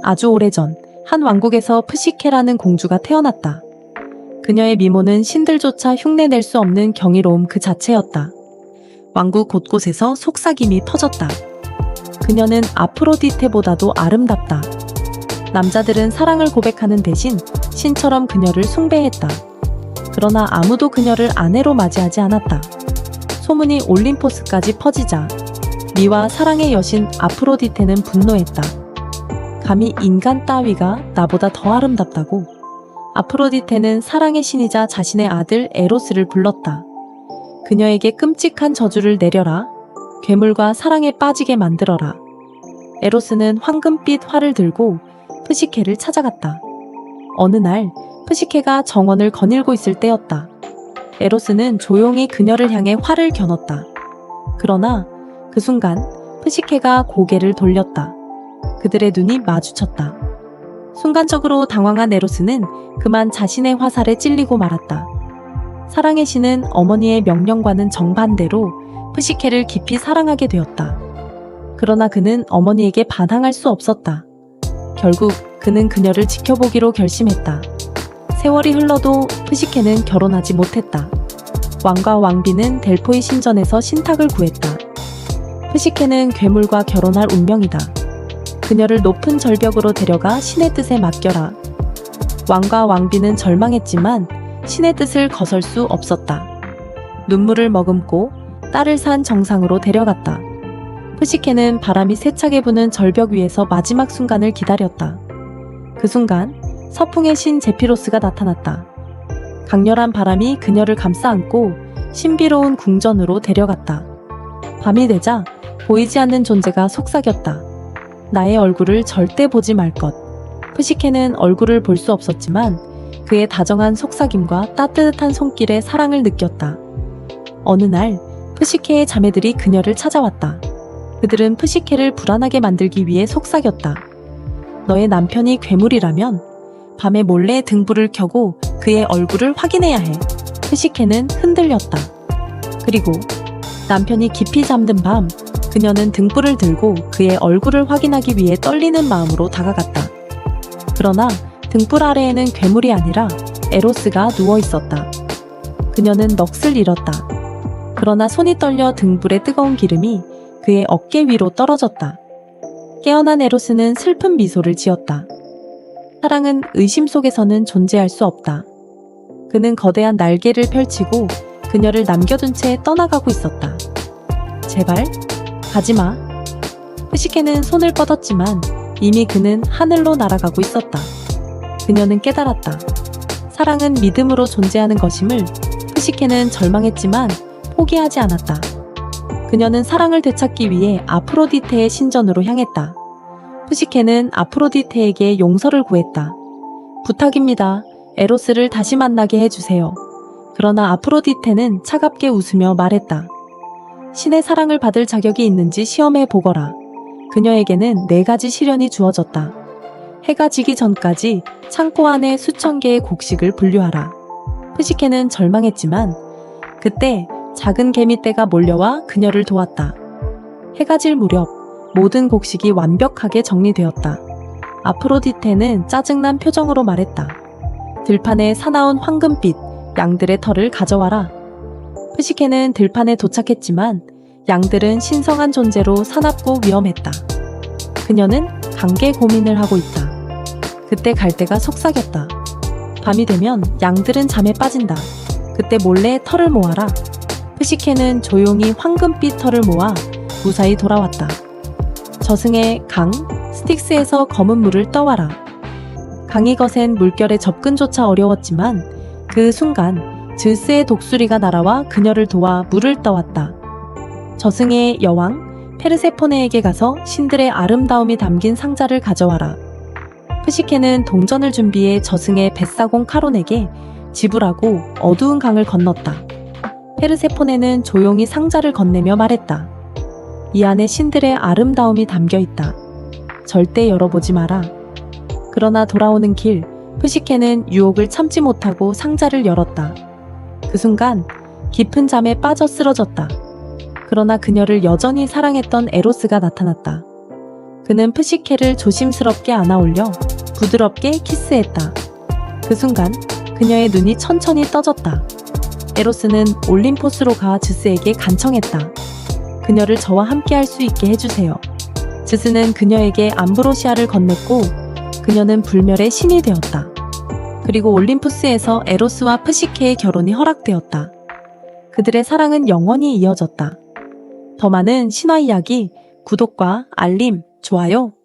아주 오래전 한 왕국에서 프시케라는 공주가 태어났다. 그녀의 미모는 신들조차 흉내낼 수 없는 경이로움 그 자체였다. 왕국 곳곳에서 속삭임이 터졌다. 그녀는 아프로디테보다도 아름답다. 남자들은 사랑을 고백하는 대신 신처럼 그녀를 숭배했다. 그러나 아무도 그녀를 아내로 맞이하지 않았다. 소문이 올림포스까지 퍼지자 미와 사랑의 여신 아프로디테는 분노했다. 감히 인간 따위가 나보다 더 아름답다고? 아프로디테는 사랑의 신이자 자신의 아들 에로스를 불렀다. 그녀에게 끔찍한 저주를 내려라. 괴물과 사랑에 빠지게 만들어라. 에로스는 황금빛 활을 들고 프시케를 찾아갔다. 어느 날 프시케가 정원을 거닐고 있을 때였다. 에로스는 조용히 그녀를 향해 활을 겨눴다. 그러나 그 순간 프시케가 고개를 돌렸다. 그들의 눈이 마주쳤다. 순간적으로 당황한 에로스는 그만 자신의 화살에 찔리고 말았다. 사랑의 신은 어머니의 명령과는 정반대로 프시케를 깊이 사랑하게 되었다. 그러나 그는 어머니에게 반항할 수 없었다. 결국 그는 그녀를 지켜보기로 결심했다. 세월이 흘러도 프시케는 결혼하지 못했다. 왕과 왕비는 델포이 신전에서 신탁을 구했다. 프시케는 괴물과 결혼할 운명이다. 그녀를 높은 절벽으로 데려가 신의 뜻에 맡겨라. 왕과 왕비는 절망했지만 신의 뜻을 거설 수 없었다. 눈물을 머금고 딸을 산 정상으로 데려갔다. 프시케는 바람이 세차게 부는 절벽 위에서 마지막 순간을 기다렸다. 그 순간 서풍의 신 제피로스가 나타났다. 강렬한 바람이 그녀를 감싸 안고 신비로운 궁전으로 데려갔다. 밤이 되자 보이지 않는 존재가 속삭였다. 나의 얼굴을 절대 보지 말 것. 프시케는 얼굴을 볼 수 없었지만 그의 다정한 속삭임과 따뜻한 손길에 사랑을 느꼈다. 어느 날 프시케의 자매들이 그녀를 찾아왔다. 그들은 프시케를 불안하게 만들기 위해 속삭였다. 너의 남편이 괴물이라면 밤에 몰래 등불을 켜고 그의 얼굴을 확인해야 해. 프시케는 흔들렸다. 그리고 남편이 깊이 잠든 밤 그녀는 등불을 들고 그의 얼굴을 확인하기 위해 떨리는 마음으로 다가갔다. 그러나 등불 아래에는 괴물이 아니라 에로스가 누워 있었다. 그녀는 넋을 잃었다. 그러나 손이 떨려 등불의 뜨거운 기름이 그의 어깨 위로 떨어졌다. 깨어난 에로스는 슬픈 미소를 지었다. 사랑은 의심 속에서는 존재할 수 없다. 그는 거대한 날개를 펼치고 그녀를 남겨둔 채 떠나가고 있었다. 제발 가지마. 프시케는 손을 뻗었지만 이미 그는 하늘로 날아가고 있었다. 그녀는 깨달았다. 사랑은 믿음으로 존재하는 것임을. 프시케는 절망했지만 포기하지 않았다. 그녀는 사랑을 되찾기 위해 아프로디테의 신전으로 향했다. 프시케는 아프로디테에게 용서를 구했다. 부탁입니다. 에로스를 다시 만나게 해주세요. 그러나 아프로디테는 차갑게 웃으며 말했다. 신의 사랑을 받을 자격이 있는지 시험해 보거라. 그녀에게는 4가지 시련이 주어졌다. 해가 지기 전까지 창고 안에 수천 개의 곡식을 분류하라. 프시케는 절망했지만 그때 작은 개미떼가 몰려와 그녀를 도왔다. 해가 질 무렵 모든 곡식이 완벽하게 정리되었다. 아프로디테는 짜증난 표정으로 말했다. 들판에 사나운 황금빛 양들의 털을 가져와라. 프시케는 들판에 도착했지만 양들은 신성한 존재로 사납고 위험했다. 그녀는 강게 고민을 하고 있다. 그때 갈대가 속삭였다. 밤이 되면 양들은 잠에 빠진다. 그때 몰래 털을 모아라. 프시케는 조용히 황금빛 털을 모아 무사히 돌아왔다. 저승의 강 스틱스에서 검은 물을 떠와라. 강이 거센 물결에 접근조차 어려웠지만 그 순간 드스의 독수리가 날아와 그녀를 도와 물을 떠왔다. 저승의 여왕 페르세포네에게 가서 신들의 아름다움이 담긴 상자를 가져와라. 프시케는 동전을 준비해 저승의 뱃사공 카론에게 지불하고 어두운 강을 건넜다. 페르세포네는 조용히 상자를 건네며 말했다. 이 안에 신들의 아름다움이 담겨 있다. 절대 열어보지 마라. 그러나 돌아오는 길, 프시케는 유혹을 참지 못하고 상자를 열었다. 그 순간 깊은 잠에 빠져 쓰러졌다. 그러나 그녀를 여전히 사랑했던 에로스가 나타났다. 그는 푸시케를 조심스럽게 안아올려 부드럽게 키스했다. 그 순간 그녀의 눈이 천천히 떠졌다. 에로스는 올림포스로 가 즈스에게 간청했다. 그녀를 저와 함께할 수 있게 해주세요. 즈스는 그녀에게 암브로시아를 건넸고 그녀는 불멸의 신이 되었다. 그리고 올림푸스에서 에로스와 푸시케의 결혼이 허락되었다. 그들의 사랑은 영원히 이어졌다. 더 많은 신화 이야기, 구독과 알림, 좋아요